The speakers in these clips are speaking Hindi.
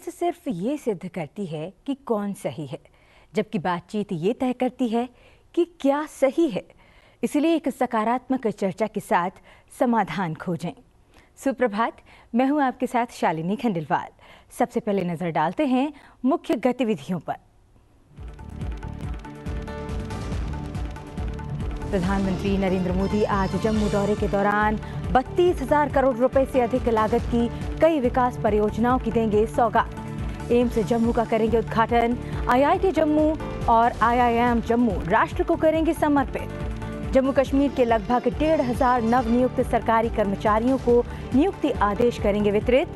बहस सिर्फ ये सिद्ध करती है कि कौन सही है, जबकि बातचीत ये तय करती है कि क्या सही है। इसलिए एक सकारात्मक चर्चा के साथ समाधान खोजें। सुप्रभात, मैं हूं आपके साथ शालिनी खंडेलवाल। सबसे पहले नजर डालते हैं मुख्य गतिविधियों पर। प्रधानमंत्री नरेंद्र मोदी आज जम्मू दौरे के दौरान 32,000 करोड़ रुपए से अधिक लागत की कई विकास परियोजनाओं की देंगे सौगात। एम्स जम्मू का करेंगे उद्घाटन। आईआईटी जम्मू और आईआईएम जम्मू राष्ट्र को करेंगे समर्पित। जम्मू कश्मीर के लगभग 1,500 नवनियुक्त सरकारी कर्मचारियों को नियुक्ति आदेश करेंगे वितरित।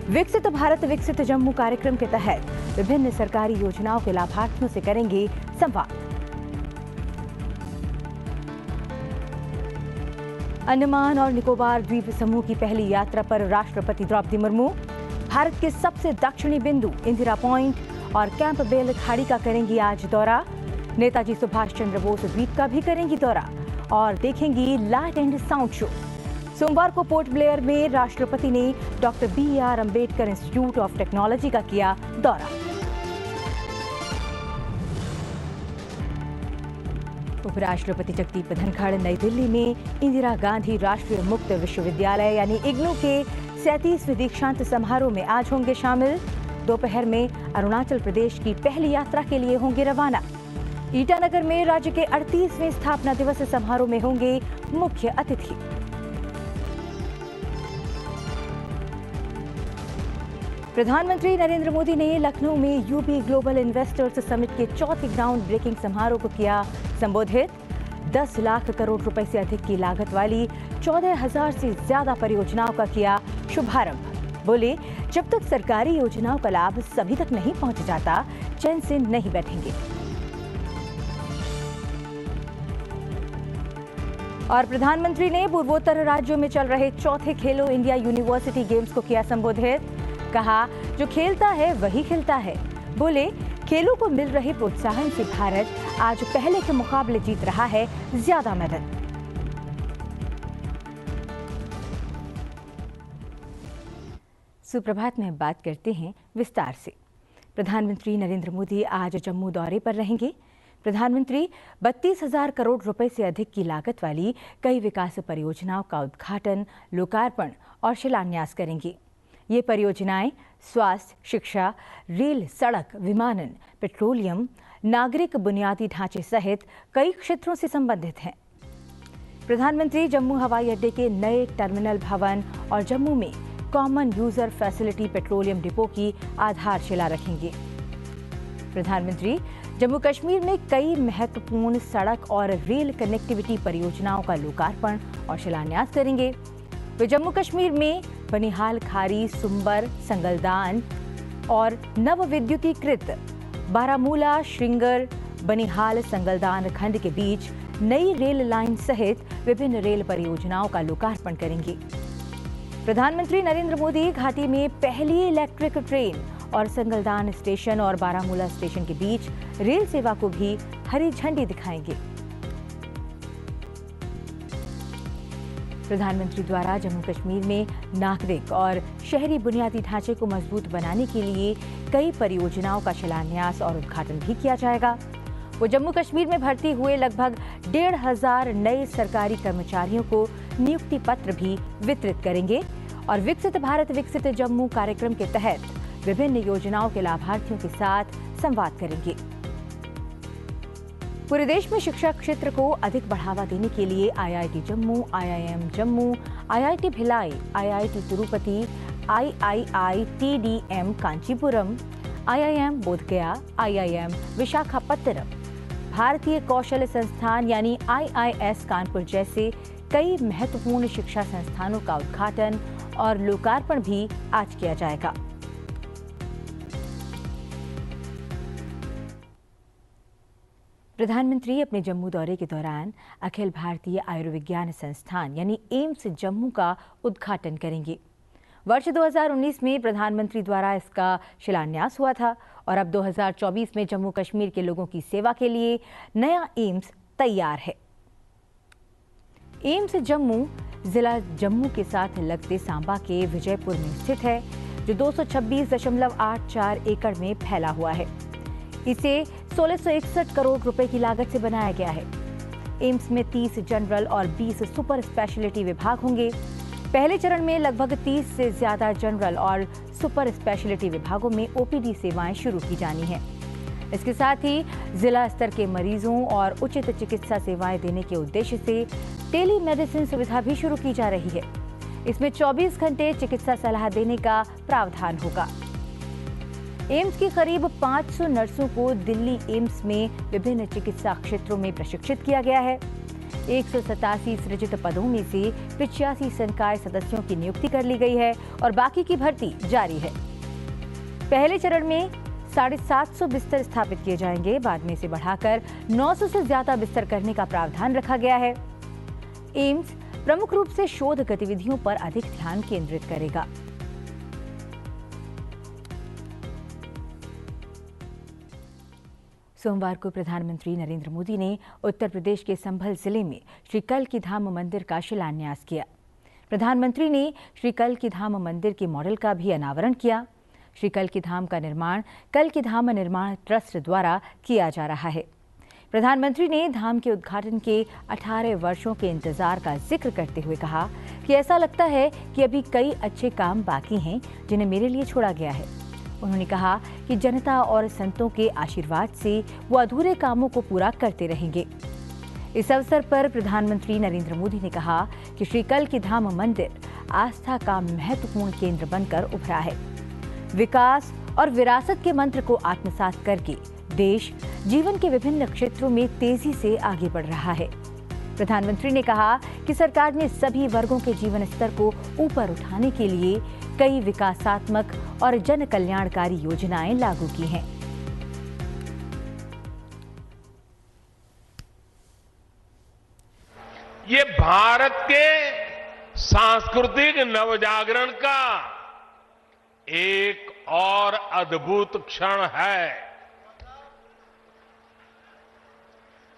विकसित भारत विकसित जम्मू कार्यक्रम के तहत विभिन्न सरकारी योजनाओं के लाभार्थियों से करेंगे संवाद। अंडमान और निकोबार द्वीप समूह की पहली यात्रा पर राष्ट्रपति द्रौपदी मुर्मू भारत के सबसे दक्षिणी बिंदु इंदिरा पॉइंट और कैंप बेल खाड़ी का करेंगी आज दौरा। नेताजी सुभाष चंद्र बोस द्वीप का भी करेंगी दौरा और देखेंगी लाइट एंड साउंड शो। सोमवार को पोर्ट ब्लेयर में राष्ट्रपति ने doctor BR Ambedkar institute of technology का किया दौरा। उपराष्ट्रपति जगदीप धनखड़ नई दिल्ली में इंदिरा गांधी राष्ट्रीय मुक्त विश्वविद्यालय यानी इग्नू के 37वें दीक्षांत समारोह में आज होंगे शामिल। दोपहर में अरुणाचल प्रदेश की पहली यात्रा के लिए होंगे रवाना। ईटानगर में राज्य के 38वें स्थापना दिवस समारोह में होंगे मुख्य अतिथि। प्रधानमंत्री नरेंद्र मोदी ने लखनऊ में यूपी ग्लोबल इन्वेस्टर्स समिट के चौथे ग्राउंड ब्रेकिंग समारोह को किया संबोधित। 10 लाख करोड़ रुपए से अधिक की लागत वाली 14,000 से ज्यादा परियोजनाओं का किया शुभारंभ। बोले, जब तक सरकारी योजनाओं का लाभ सभी तक नहीं पहुंच जाता, चैन से नहीं बैठेंगे। और प्रधानमंत्री ने पूर्वोत्तर राज्यों में चल रहे चौथे खेलो इंडिया यूनिवर्सिटी गेम्स को किया संबोधित। कहा, जो खेलता है वही खिलता है। बोले, खेलों को मिल रहे प्रोत्साहन से भारत आज पहले के मुकाबले जीत रहा है ज्यादा मेडल। सुप्रभात में बात करते हैं विस्तार से। प्रधानमंत्री नरेंद्र मोदी आज जम्मू दौरे पर रहेंगे। प्रधानमंत्री 32,000 करोड़ रुपए से अधिक की लागत वाली कई विकास परियोजनाओं का उद्घाटन, लोकार्पण और शिलान्यास करेंगे। ये परियोजनाएं स्वास्थ्य, शिक्षा, रेल, सड़क, विमानन, पेट्रोलियम, नागरिक बुनियादी ढांचे सहित कई क्षेत्रों से संबंधित हैं। प्रधानमंत्री जम्मू हवाई अड्डे के नए टर्मिनल भवन और जम्मू में common user facility petroleum depot की आधारशिला रखेंगे। प्रधानमंत्री जम्मू कश्मीर में कई महत्वपूर्ण सड़क और रेल कनेक्टिविटी परियोजनाओं का लोकार्पण और शिलान्यास करेंगे। वे जम्मू कश्मीर में बनिहाल खारी, सुंबर, संगलदान और नवविद्युतीकृत बारामूला, श्रृंगर, बनिहाल, संगलदान खंड के बीच नई रेल लाइन सहित विभिन्न रेल परियोजनाओं का लोकार्पण करेंगे। प्रधानमंत्री नरेंद्र मोदी घाटी में पहली इलेक्ट्रिक ट्रेन और संगलदान स्टेशन और बारामूला स्टेशन के बीच रेल सेवा को भी हरी झंडी दिखाएंगे। प्रधानमंत्री द्वारा जम्मू कश्मीर में नागरिक और शहरी बुनियादी ढांचे को मजबूत बनाने के लिए कई परियोजनाओं का शिलान्यास और उद्घाटन भी किया जाएगा। वो जम्मू कश्मीर में भर्ती हुए लगभग 1,500 नए सरकारी कर्मचारियों को नियुक्ति पत्र भी वितरित करेंगे और विकसित भारत विकसित जम्मू कार्यक्रम के तहत विभिन्न योजनाओं के लाभार्थियों के साथ संवाद करेंगे। पूरे देश में शिक्षा क्षेत्र को अधिक बढ़ावा देने के लिए IIT Jammu, IIM Jammu, IIT Bhilai, IIT Tirupati, IIITDM Kanchipuram, IIM Bodhgaya, IIM Visakhapatnam, भारतीय कौशल संस्थान यानी IIS कानपुर जैसे कई महत्वपूर्ण शिक्षा संस्थानों का उद्घाटन और लोकार्पण भी आज किया जाएगा। प्रधानमंत्री अपने जम्मू दौरे के दौरान अखिल भारतीय आयुर्विज्ञान संस्थान यानी एम्स जम्मू का उद्घाटन करेंगे। वर्ष 2019 में प्रधानमंत्री द्वारा इसका शिलान्यास हुआ था और अब 2024 में जम्मू कश्मीर के लोगों की सेवा के लिए नया एम्स तैयार है। एम्स जम्मू जिला जम्मू के साथ लगते सांबा के विजयपुर में स्थित है। जो 226.84 एकड़ में फैला हुआ है। इसे 1661 करोड़ रुपए की लागत से बनाया गया है। एम्स में 30 जनरल और 20 सुपर स्पेशलिटी विभाग होंगे। पहले चरण में लगभग 30 से ज्यादा जनरल और सुपर स्पेशलिटी विभागों में ओपीडी सेवाएं शुरू की जानी हैं। इसके साथ ही जिला स्तर के मरीजों और उचित चिकित्सा सेवाएं देने के उद्देश्य से टेली मेडिसिन सुविधा भी शुरू की जा रही है। इसमें 24 घंटे चिकित्सा सलाह देने का प्रावधान होगा। एम्स की करीब 500 नर्सों को दिल्ली एम्स में विभिन्न चिकित्सा क्षेत्रों में प्रशिक्षित किया गया है। 187 सृजित पदों में से 85 संकाय सदस्यों की नियुक्ति कर ली गई है और बाकी की भर्ती जारी है। पहले चरण में 750 बिस्तर स्थापित किए जाएंगे। बाद में इसे बढ़ाकर 900 से ज्यादा बिस्तर करने का प्रावधान रखा गया है। एम्स प्रमुख रूप से शोध गतिविधियों पर अधिक ध्यान केंद्रित करेगा। सोमवार को प्रधानमंत्री नरेंद्र मोदी ने उत्तर प्रदेश के संभल जिले में श्री कल की धाम मंदिर का शिलान्यास किया। प्रधानमंत्री ने श्री कल की धाम मंदिर के मॉडल का भी अनावरण किया। श्री कल की धाम का निर्माण कल की धाम निर्माण ट्रस्ट द्वारा किया जा रहा है। प्रधानमंत्री ने धाम के उद्घाटन के 18 वर्षों के इंतजार का जिक्र करते हुए कहा कि ऐसा लगता है कि अभी कई अच्छे काम बाकी हैं जिन्हें मेरे लिए छोड़ा गया है। उन्होंने कहा कि जनता और संतों के आशीर्वाद से वो अधूरे कामों को पूरा करते रहेंगे। इस अवसर पर प्रधानमंत्री नरेंद्र मोदी ने कहा कि श्री कल की धाम मंदिर आस्था का महत्वपूर्ण केंद्र बनकर उभरा है। विकास और विरासत के मंत्र को आत्मसात करके देश जीवन के विभिन्न क्षेत्रों में तेजी से आगे बढ़ रहा है। प्रधानमंत्री ने कहा कि सरकार ने सभी वर्गों के जीवन स्तर को ऊपर उठाने के लिए कई विकासात्मक और जन कल्याणकारी योजनाएं लागू की हैं। ये भारत के सांस्कृतिक नवजागरण का एक और अद्भुत क्षण है।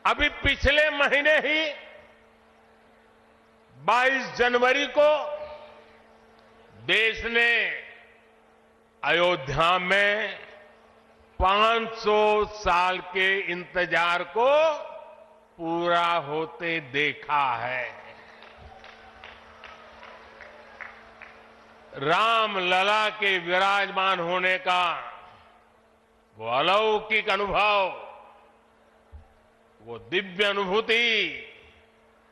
अभी पिछले महीने ही 22 जनवरी को देश ने अयोध्या में 500 साल के इंतजार को पूरा होते देखा है। राम लला के विराजमान होने का वो अलौकिक अनुभव, वो दिव्य अनुभूति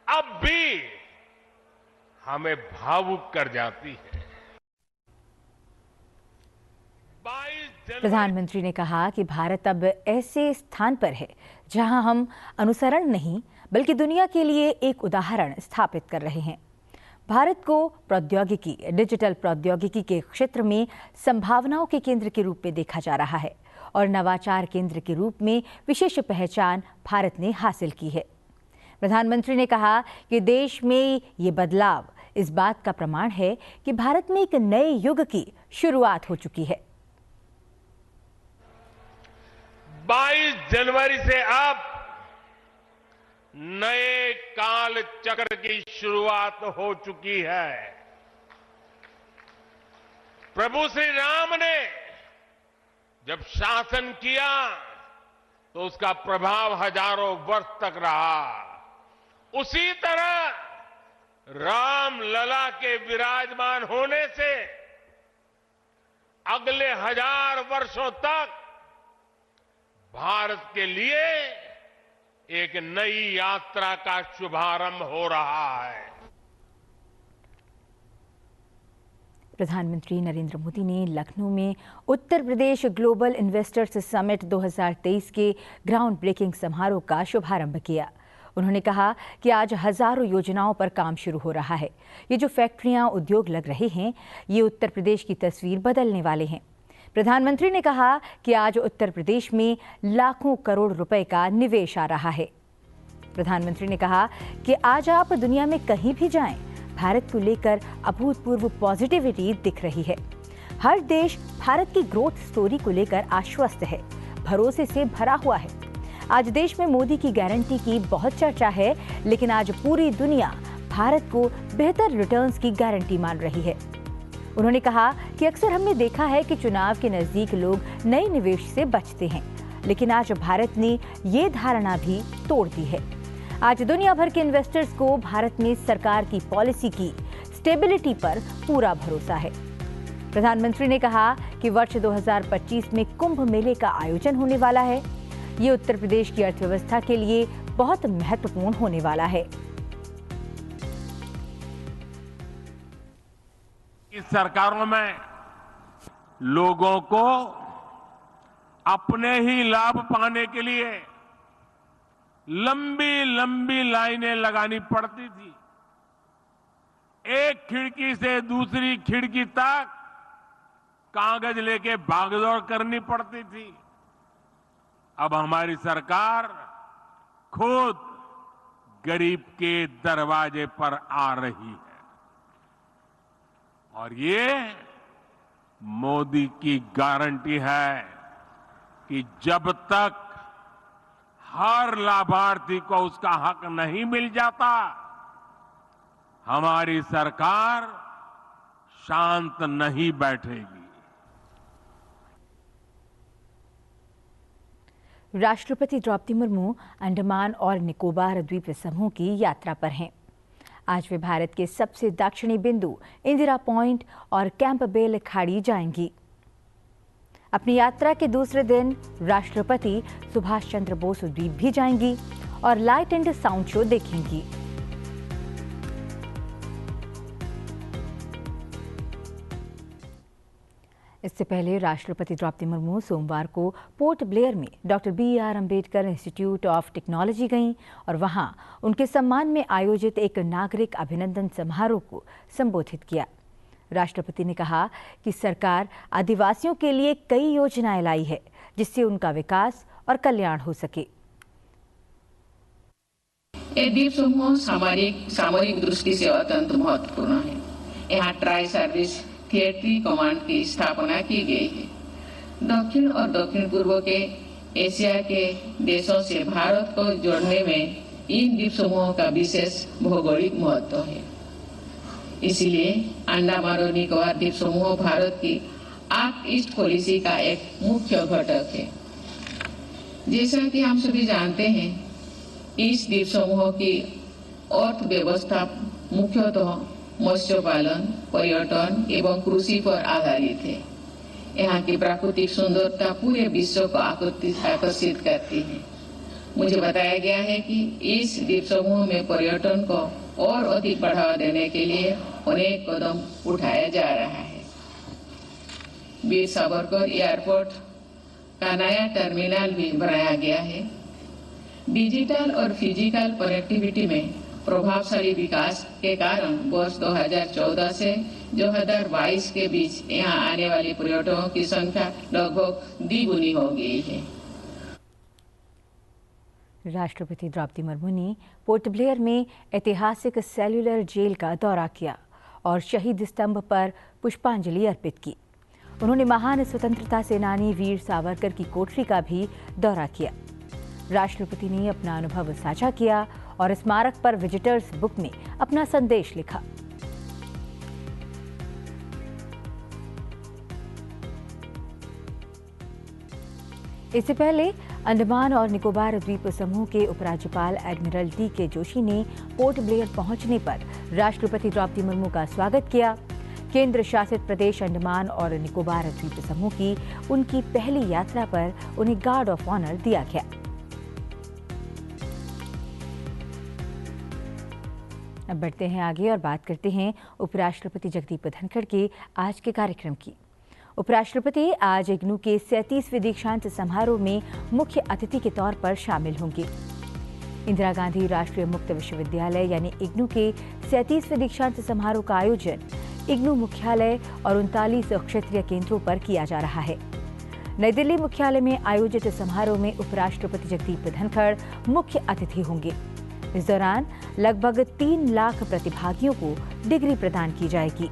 अब भी हमें भावुक कर जाती है। प्रधानमंत्री ने कहा कि भारत अब ऐसे स्थान पर है जहां हम अनुसरण नहीं बल्कि दुनिया के लिए एक उदाहरण स्थापित कर रहे हैं। भारत को प्रौद्योगिकी, डिजिटल प्रौद्योगिकी के क्षेत्र में संभावनाओं के केंद्र के रूप में देखा जा रहा है और नवाचार केंद्र के रूप में विशेष पहचान भारत ने हासिल की है। प्रधानमंत्री ने कहा कि देश में ये बदलाव इस बात का प्रमाण है कि भारत में एक नए युग की शुरुआत हो चुकी है। 22 जनवरी से अब नए काल चक्र की शुरुआत हो चुकी है। प्रभु श्री राम ने जब शासन किया तो उसका प्रभाव हजारों वर्ष तक रहा। उसी तरह राम लला के विराजमान होने से अगले 1000 वर्षों तक भारत के लिए एक नई यात्रा का शुभारंभ हो रहा है। प्रधानमंत्री नरेंद्र मोदी ने लखनऊ में Uttar Pradesh global investors summit 2023 के ग्राउंड ब्रेकिंग समारोह का शुभारंभ किया। उन्होंने कहा कि आज हजारों योजनाओं पर काम शुरू हो रहा है। ये जो फैक्ट्रियां, उद्योग लग रहे हैं, ये उत्तर प्रदेश की तस्वीर बदलने वाले हैं। प्रधानमंत्री ने कहा कि आज उत्तर प्रदेश में लाखों करोड़ रुपए का निवेश आ रहा है। प्रधानमंत्री ने कहा कि आज आप दुनिया में कहीं भी जाएं, भारत को लेकर अभूतपूर्व पॉजिटिविटी दिख रही है। हर देश भारत की ग्रोथ स्टोरी को लेकर आश्वस्त है, भरोसे से भरा हुआ है। आज देश में मोदी की गारंटी की बहुत चर्चा है, लेकिन आज पूरी दुनिया भारत को बेहतर रिटर्न्स की गारंटी मान रही है। उन्होंने कहा कि अक्सर हमने देखा है कि चुनाव के नजदीक लोग नए निवेश से बचते हैं, लेकिन आज भारत ने ये धारणा भी तोड़ दी है। आज दुनिया भर के इन्वेस्टर्स को भारत में सरकार की पॉलिसी की स्टेबिलिटी पर पूरा भरोसा है। प्रधानमंत्री ने कहा कि वर्ष 2025 में कुंभ मेले का आयोजन होने वाला है। ये उत्तर प्रदेश की अर्थव्यवस्था के लिए बहुत महत्वपूर्ण होने वाला है। इस सरकारों में लोगों को अपने ही लाभ पाने के लिए लंबी लंबी लाइनें लगानी पड़ती थी। एक खिड़की से दूसरी खिड़की तक कागज लेके भागदौड़ करनी पड़ती थी। अब हमारी सरकार खुद गरीब के दरवाजे पर आ रही है और ये मोदी की गारंटी है कि जब तक हर लाभार्थी को उसका हक नहीं मिल जाता, हमारी सरकार शांत नहीं बैठेगी। राष्ट्रपति द्रौपदी मुर्मू अंडमान और निकोबार द्वीप समूह की यात्रा पर हैं। आज वे भारत के सबसे दक्षिणी बिंदु इंदिरा पॉइंट और कैंपबेल खाड़ी जाएंगी। अपनी यात्रा के दूसरे दिन राष्ट्रपति सुभाष चंद्र बोस द्वीप भी जाएंगी और लाइट एंड साउंड शो देखेंगी। इससे पहले राष्ट्रपति द्रौपदी मुर्मू सोमवार को पोर्ट ब्लेयर में doctor BR Ambedkar institute of technology गईं और वहां उनके सम्मान में आयोजित एक नागरिक अभिनंदन समारोह को संबोधित किया। राष्ट्रपति ने कहा कि सरकार आदिवासियों के लिए कई योजनाएं लाई है, जिससे उनका विकास और कल्याण हो सके। ये द्वीप समूह सामरिक दृष्टि से अत्यंत महत्वपूर्ण है। यहाँ ट्राई सर्विस थिएटरी कमांड की स्थापना की गई है। दक्षिण और दक्षिण पूर्व के एशिया के देशों से भारत को जोड़ने में इन द्वीप समूहों का विशेष भौगोलिक महत्व है। इसलिए अंडमान और निकोबार द्वीप समूह भारत की एक्ट ईस्ट पॉलिसी का एक मुख्य घटक है। जैसा कि हम सभी जानते हैं, इस द्वीप समूह की अर्थव्यवस्था मुख्यतः मत्स्य पालन, पर्यटन एवं कृषि पर आधारित है। यहाँ की प्राकृतिक सुंदरता पूरे विश्व को आकर्षित करती है। मुझे बताया गया है कि इस द्वीप समूह में पर्यटन को और अधिक बढ़ावा देने के लिए अनेक कदम उठाया जा रहा है। वीर सावरकर एयरपोर्ट का नया टर्मिनल भी बनाया गया है। डिजिटल और फिजिकल कनेक्टिविटी में प्रभावशाली विकास के कारण वर्ष 2014 से 2022 के बीच यहाँ आने वाले पर्यटकों की संख्या लगभग द्विगुनी हो गई है। राष्ट्रपति द्रौपदी मुर्मू ने पोर्ट ब्लेयर में ऐतिहासिक सेल्युलर जेल का दौरा किया और शहीद स्तंभ पर पुष्पांजलि अर्पित की। उन्होंने महान स्वतंत्रता सेनानी वीर सावरकर की कोठरी का भी दौरा किया। राष्ट्रपति ने अपना अनुभव साझा किया और स्मारक पर विजिटर्स बुक में अपना संदेश लिखा। इससे पहले अंडमान और निकोबार द्वीप समूह के उपराज्यपाल एडमिरल DK जोशी ने पोर्ट ब्लेयर पहुंचने पर राष्ट्रपति द्रौपदी मुर्मू का स्वागत किया। केंद्र शासित प्रदेश अंडमान और निकोबार द्वीप समूह की उनकी पहली यात्रा पर उन्हें गार्ड ऑफ ऑनर दिया गया। अब बढ़ते हैं आगे और बात करते हैं उपराष्ट्रपति जगदीप धनखड़ के आज के कार्यक्रम की। उपराष्ट्रपति आज इग्नू के 37वें दीक्षांत समारोह में मुख्य अतिथि के तौर पर शामिल होंगे। इंदिरा गांधी राष्ट्रीय मुक्त विश्वविद्यालय यानी इग्नू के 37वें दीक्षांत समारोह का आयोजन इग्नू मुख्यालय और 39 क्षेत्रीय केंद्रों पर किया जा रहा है। नई दिल्ली मुख्यालय में आयोजित समारोह में उपराष्ट्रपति जगदीप धनखड़ मुख्य अतिथि होंगे। इस दौरान लगभग 3 लाख प्रतिभागियों को डिग्री प्रदान की जाएगी।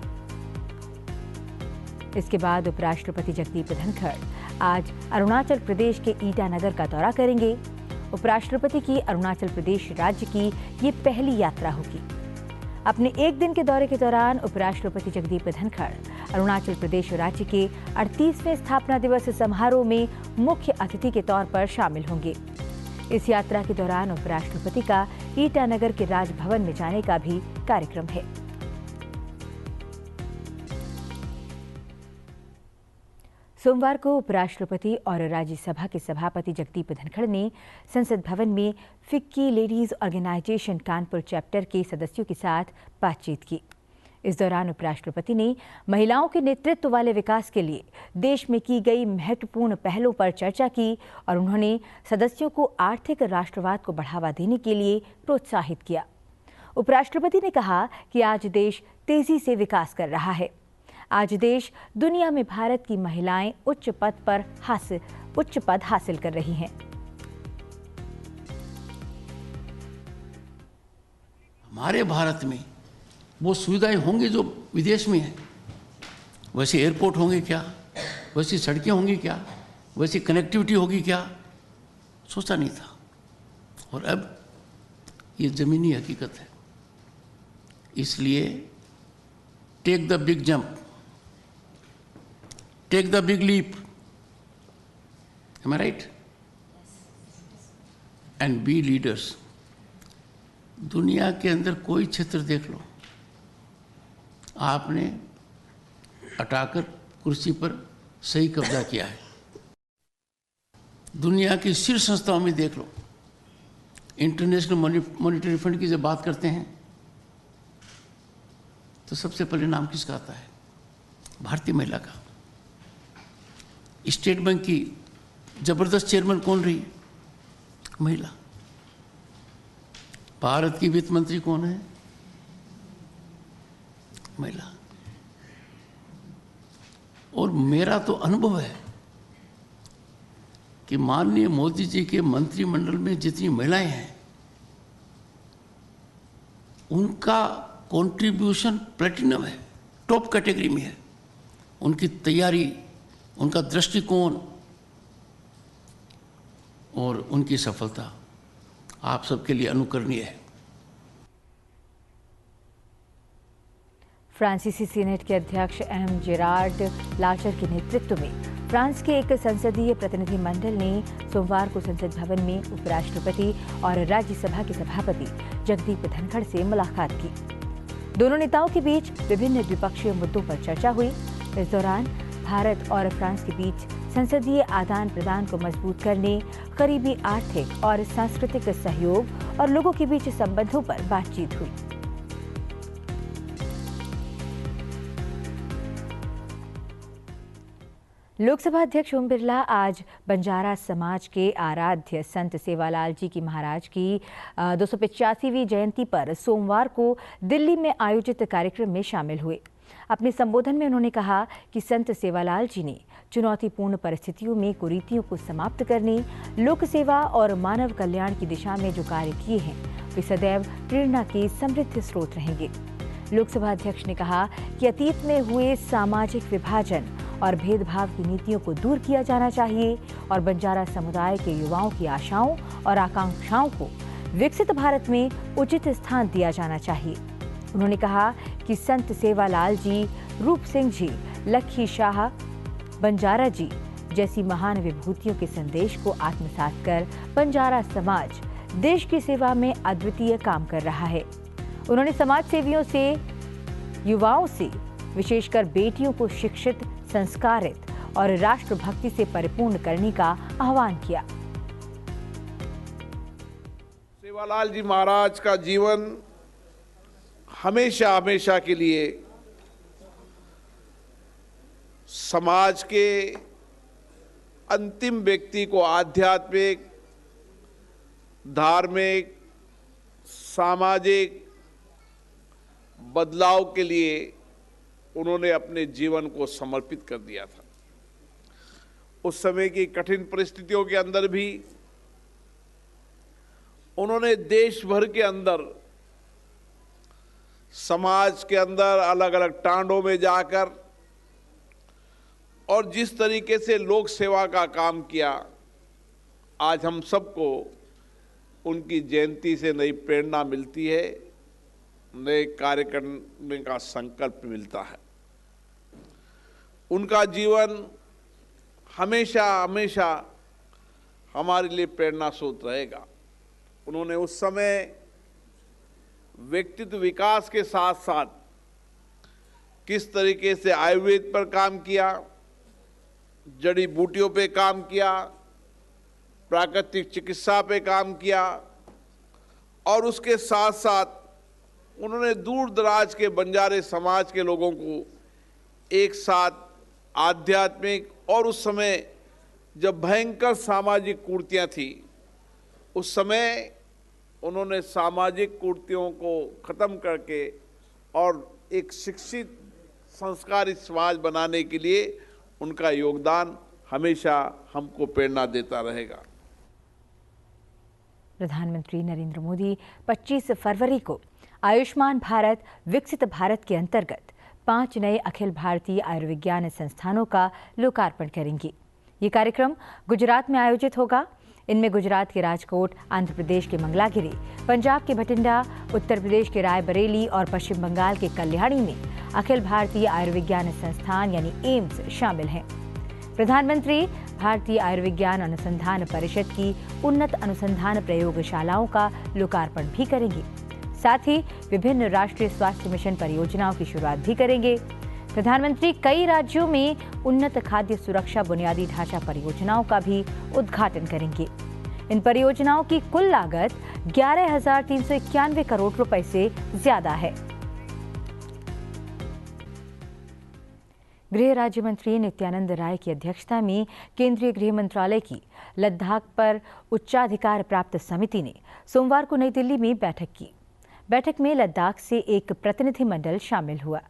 इसके बाद उपराष्ट्रपति जगदीप धनखड़ आज अरुणाचल प्रदेश के ईटानगर का दौरा करेंगे। उपराष्ट्रपति की अरुणाचल प्रदेश राज्य की ये पहली यात्रा होगी। अपने एक दिन के दौरे के दौरान उपराष्ट्रपति जगदीप धनखड़ अरुणाचल प्रदेश राज्य के 38वें स्थापना दिवस समारोह में मुख्य अतिथि के तौर पर शामिल होंगे। इस यात्रा के दौरान उपराष्ट्रपति का ईटानगर के राजभवन में जाने का भी कार्यक्रम है। सोमवार को उपराष्ट्रपति और राज्यसभा के सभापति जगदीप धनखड़ ने संसद भवन में FICCI ladies organisation Kanpur chapter के सदस्यों के साथ बातचीत की। इस दौरान उपराष्ट्रपति ने महिलाओं के नेतृत्व वाले विकास के लिए देश में की गई महत्वपूर्ण पहलों पर चर्चा की और उन्होंने सदस्यों को आर्थिक राष्ट्रवाद को बढ़ावा देने के लिए प्रोत्साहित किया। उपराष्ट्रपति ने कहा कि आज देश तेजी से विकास कर रहा है। आज देश दुनिया में भारत की महिलाएं उच्च पद हासिल कर रही हैं। हमारे भारत में वो सुविधाएं होंगी जो विदेश में है। वैसे एयरपोर्ट होंगे क्या, वैसी सड़कें होंगी क्या, वैसी कनेक्टिविटी होगी क्या, सोचा नहीं था। और अब ये ज़मीनी हकीकत है। इसलिए take the big jump, take the big leap, am I right, and be leaders. दुनिया के अंदर कोई क्षेत्र देख लो, आपने अटाकर कुर्सी पर सही कब्जा किया है। दुनिया की शीर्ष संस्थाओं में देख लो, इंटरनेशनल मॉनेटरी फंड की जब बात करते हैं तो सबसे पहले नाम किसका आता है? भारतीय महिला का। स्टेट बैंक की जबरदस्त चेयरमैन कौन रही? महिला। भारत की वित्त मंत्री कौन है? महिला। और मेरा तो अनुभव है कि माननीय मोदी जी के मंत्रिमंडल में जितनी महिलाएं हैं उनका कंट्रीब्यूशन प्लेटिनम है, टॉप कैटेगरी में है। उनकी तैयारी, उनका दृष्टिकोण और उनकी सफलता आप सबके लिए अनुकरणीय है। फ्रांसीसी सीनेट के अध्यक्ष एम जेरार्ड लाचर के नेतृत्व में फ्रांस के एक संसदीय प्रतिनिधिमंडल ने सोमवार को संसद भवन में उपराष्ट्रपति और राज्यसभा के सभापति जगदीप धनखड़ से मुलाकात की। दोनों नेताओं के बीच विभिन्न द्विपक्षीय मुद्दों पर चर्चा हुई। इस दौरान भारत और फ्रांस के बीच संसदीय आदान प्रदान को मजबूत करने, करीबी आर्थिक और सांस्कृतिक सहयोग और लोगों के बीच संबंधों पर बातचीत हुई। लोकसभा अध्यक्ष ओम बिरला आज बंजारा समाज के आराध्य संत सेवालाल जी की महाराज की 285वीं जयंती पर सोमवार को दिल्ली में आयोजित कार्यक्रम में शामिल हुए। अपने संबोधन में उन्होंने कहा कि संत सेवालाल जी ने चुनौतीपूर्ण परिस्थितियों में कुरीतियों को समाप्त करने, लोक सेवा और मानव कल्याण की दिशा में जो कार्य किए हैं वे सदैव प्रेरणा के समृद्ध स्रोत रहेंगे। लोकसभा अध्यक्ष ने कहा कि अतीत में हुए सामाजिक विभाजन और भेदभाव की नीतियों को दूर किया जाना चाहिए और बंजारा समुदाय के युवाओं की आशाओं और आकांक्षाओं को विकसित भारत में उचित स्थान दिया जाना चाहिए। उन्होंने कहा कि संत सेवालाल जी, रूप सिंह जी, लखी शाह, बंजारा जी जैसी महान विभूतियों के संदेश को आत्मसात कर बंजारा समाज देश की सेवा में अद्वितीय काम कर रहा है। उन्होंने समाज सेवियों से, युवाओं से, विशेषकर बेटियों को शिक्षित, संस्कारित और राष्ट्रभक्ति से परिपूर्ण करने का आह्वान किया। सेवालाल जी महाराज का जीवन हमेशा हमेशा के लिए समाज के अंतिम व्यक्ति को आध्यात्मिक, धार्मिक, सामाजिक बदलाव के लिए उन्होंने अपने जीवन को समर्पित कर दिया था। उस समय की कठिन परिस्थितियों के अंदर भी उन्होंने देश भर के अंदर, समाज के अंदर अलग अलग टांडों में जाकर और जिस तरीके से लोक सेवा का काम किया, आज हम सबको उनकी जयंती से नई प्रेरणा मिलती है, नए कार्य करने का संकल्प मिलता है। उनका जीवन हमेशा हमेशा हमारे लिए प्रेरणा स्रोत रहेगा। उन्होंने उस समय व्यक्तित्व विकास के साथ साथ किस तरीके से आयुर्वेद पर काम किया, जड़ी बूटियों पे काम किया, प्राकृतिक चिकित्सा पे काम किया और उसके साथ साथ उन्होंने दूर दराज के बंजारे समाज के लोगों को एक साथ आध्यात्मिक और उस समय जब भयंकर सामाजिक कुरीतियां थी, उस समय उन्होंने सामाजिक कुरीतियों को खत्म करके और एक शिक्षित संस्कारित समाज बनाने के लिए उनका योगदान हमेशा हमको प्रेरणा देता रहेगा। प्रधानमंत्री नरेंद्र मोदी 25 फरवरी को आयुष्मान भारत विकसित भारत के अंतर्गत 5 नए अखिल भारतीय आयुर्विज्ञान संस्थानों का लोकार्पण करेंगे। ये कार्यक्रम गुजरात में आयोजित होगा। इनमें गुजरात के राजकोट, आंध्र प्रदेश के मंगलागिरी, पंजाब के भटिंडा, उत्तर प्रदेश के रायबरेली और पश्चिम बंगाल के कल्याणी में अखिल भारतीय आयुर्विज्ञान संस्थान यानी एम्स शामिल हैं। प्रधानमंत्री भारतीय आयुर्विज्ञान अनुसंधान परिषद की उन्नत अनुसंधान प्रयोगशालाओं का लोकार्पण भी करेंगे। साथ ही विभिन्न राष्ट्रीय स्वास्थ्य मिशन परियोजनाओं की शुरुआत भी करेंगे। प्रधानमंत्री कई राज्यों में उन्नत खाद्य सुरक्षा बुनियादी ढांचा परियोजनाओं का भी उद्घाटन करेंगे। इन परियोजनाओं की कुल लागत 11,391 करोड़ रुपए से ज्यादा है। गृह राज्य मंत्री नित्यानंद राय की अध्यक्षता में केंद्रीय गृह मंत्रालय की लद्दाख पर उच्चाधिकार प्राप्त समिति ने सोमवार को नई दिल्ली में बैठक की। बैठक में लद्दाख से एक प्रतिनिधिमंडल शामिल हुआ।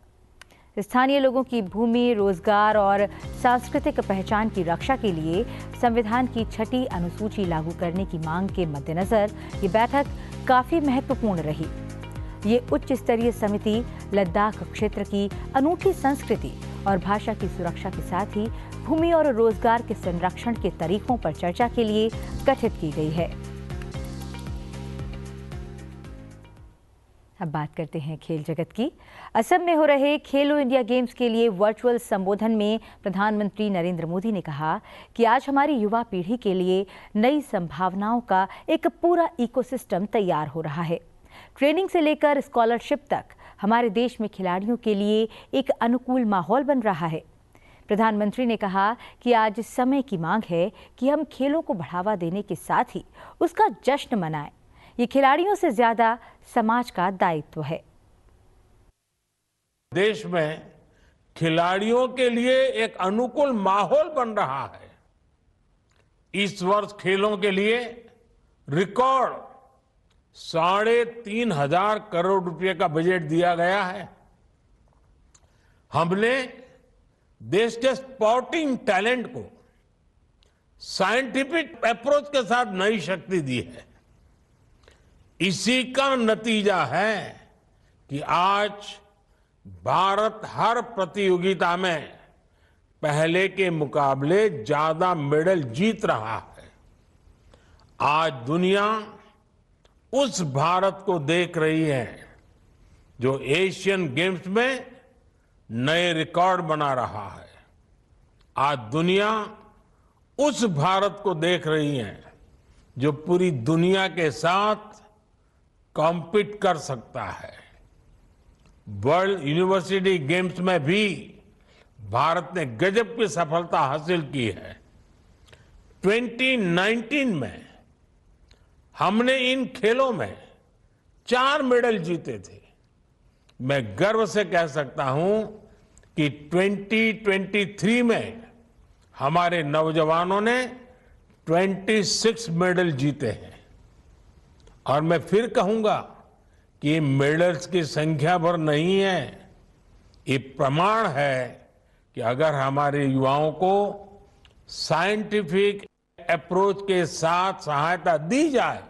स्थानीय लोगों की भूमि, रोजगार और सांस्कृतिक पहचान की रक्षा के लिए संविधान की 6ठी अनुसूची लागू करने की मांग के मद्देनजर ये बैठक काफी महत्वपूर्ण रही। ये उच्च स्तरीय समिति लद्दाख क्षेत्र की अनूठी संस्कृति और भाषा की सुरक्षा के साथ ही भूमि और रोजगार के संरक्षण के तरीकों पर चर्चा के लिए गठित की गई है। अब बात करते हैं खेल जगत की। असम में हो रहे खेलो इंडिया गेम्स के लिए वर्चुअल संबोधन में प्रधानमंत्री नरेंद्र मोदी ने कहा कि आज हमारी युवा पीढ़ी के लिए नई संभावनाओं का एक पूरा इकोसिस्टम तैयार हो रहा है। ट्रेनिंग से लेकर स्कॉलरशिप तक हमारे देश में खिलाड़ियों के लिए एक अनुकूल माहौल बन रहा है। प्रधानमंत्री ने कहा कि आज समय की मांग है कि हम खेलों को बढ़ावा देने के साथ ही उसका जश्न मनाएं। ये खिलाड़ियों से ज्यादा समाज का दायित्व है। देश में खिलाड़ियों के लिए एक अनुकूल माहौल बन रहा है। इस वर्ष खेलों के लिए रिकॉर्ड 3,500 करोड़ रुपए का बजट दिया गया है। हमने देश के स्पोर्टिंग टैलेंट को साइंटिफिक अप्रोच के साथ नई शक्ति दी है। इसी का नतीजा है कि आज भारत हर प्रतियोगिता में पहले के मुकाबले ज्यादा मेडल जीत रहा है। आज दुनिया उस भारत को देख रही है जो एशियन गेम्स में नए रिकॉर्ड बना रहा है। आज दुनिया उस भारत को देख रही है जो पूरी दुनिया के साथ कॉम्पीट कर सकता है। वर्ल्ड यूनिवर्सिटी गेम्स में भी भारत ने गजब की सफलता हासिल की है। 2019 में हमने इन खेलों में 4 मेडल जीते थे। मैं गर्व से कह सकता हूं कि 2023 में हमारे नौजवानों ने 26 मेडल जीते हैं। और मैं फिर कहूंगा कि ये मेडल्स की संख्या भर नहीं है, ये प्रमाण है कि अगर हमारे युवाओं को साइंटिफिक अप्रोच के साथ सहायता दी जाए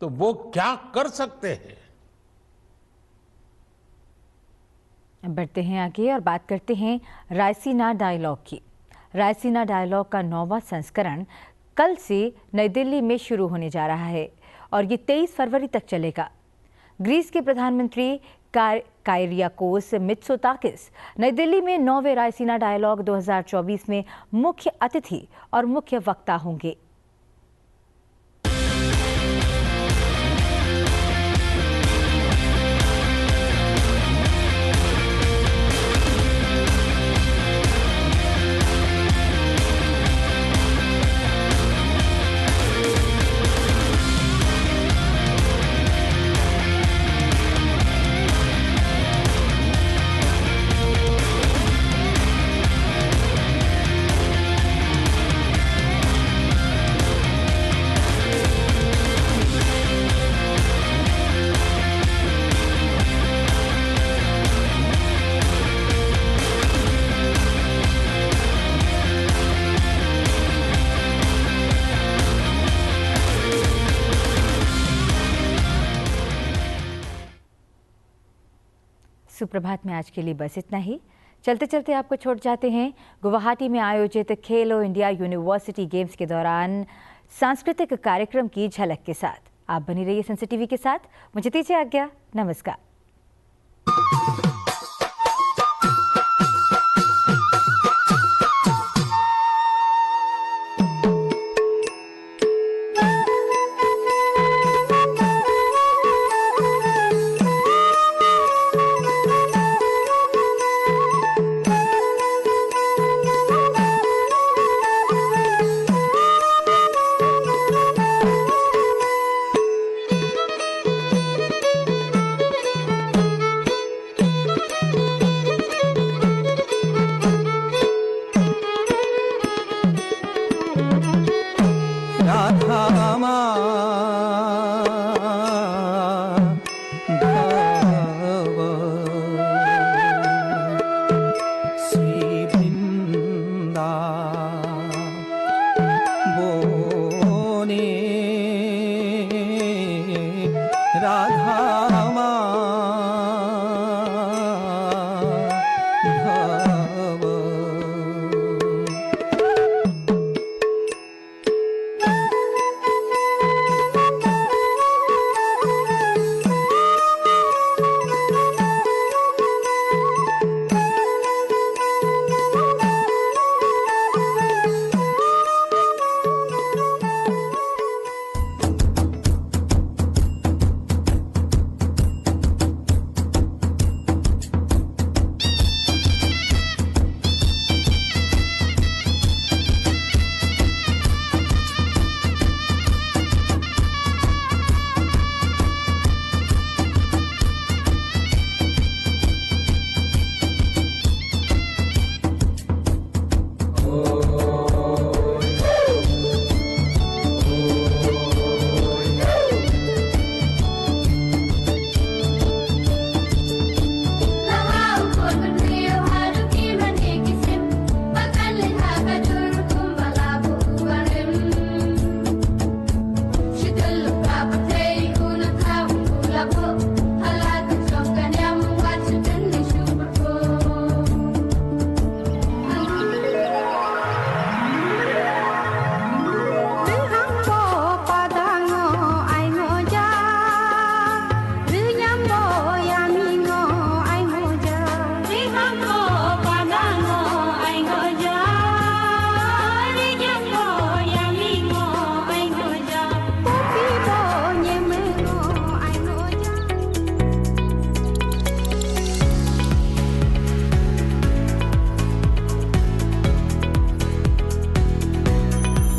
तो वो क्या कर सकते हैं। अब बढ़ते हैं आगे और बात करते हैं रायसीना डायलॉग की। रायसीना डायलॉग का 9वां संस्करण कल से नई दिल्ली में शुरू होने जा रहा है और ये 23 फरवरी तक चलेगा। ग्रीस के प्रधानमंत्री कायरियाकोस मित्सोताकिस नई दिल्ली में 9वें रायसीना डायलॉग 2024 में मुख्य अतिथि और मुख्य वक्ता होंगे। सुप्रभात में आज के लिए बस इतना ही। चलते चलते आपको छोड़ जाते हैं गुवाहाटी में आयोजित खेलो इंडिया यूनिवर्सिटी गेम्स के दौरान सांस्कृतिक कार्यक्रम की झलक के साथ। आप बनी रहिए सनसद टीवी के साथ। मुझे दीजिए आज्ञा। नमस्कार। राधा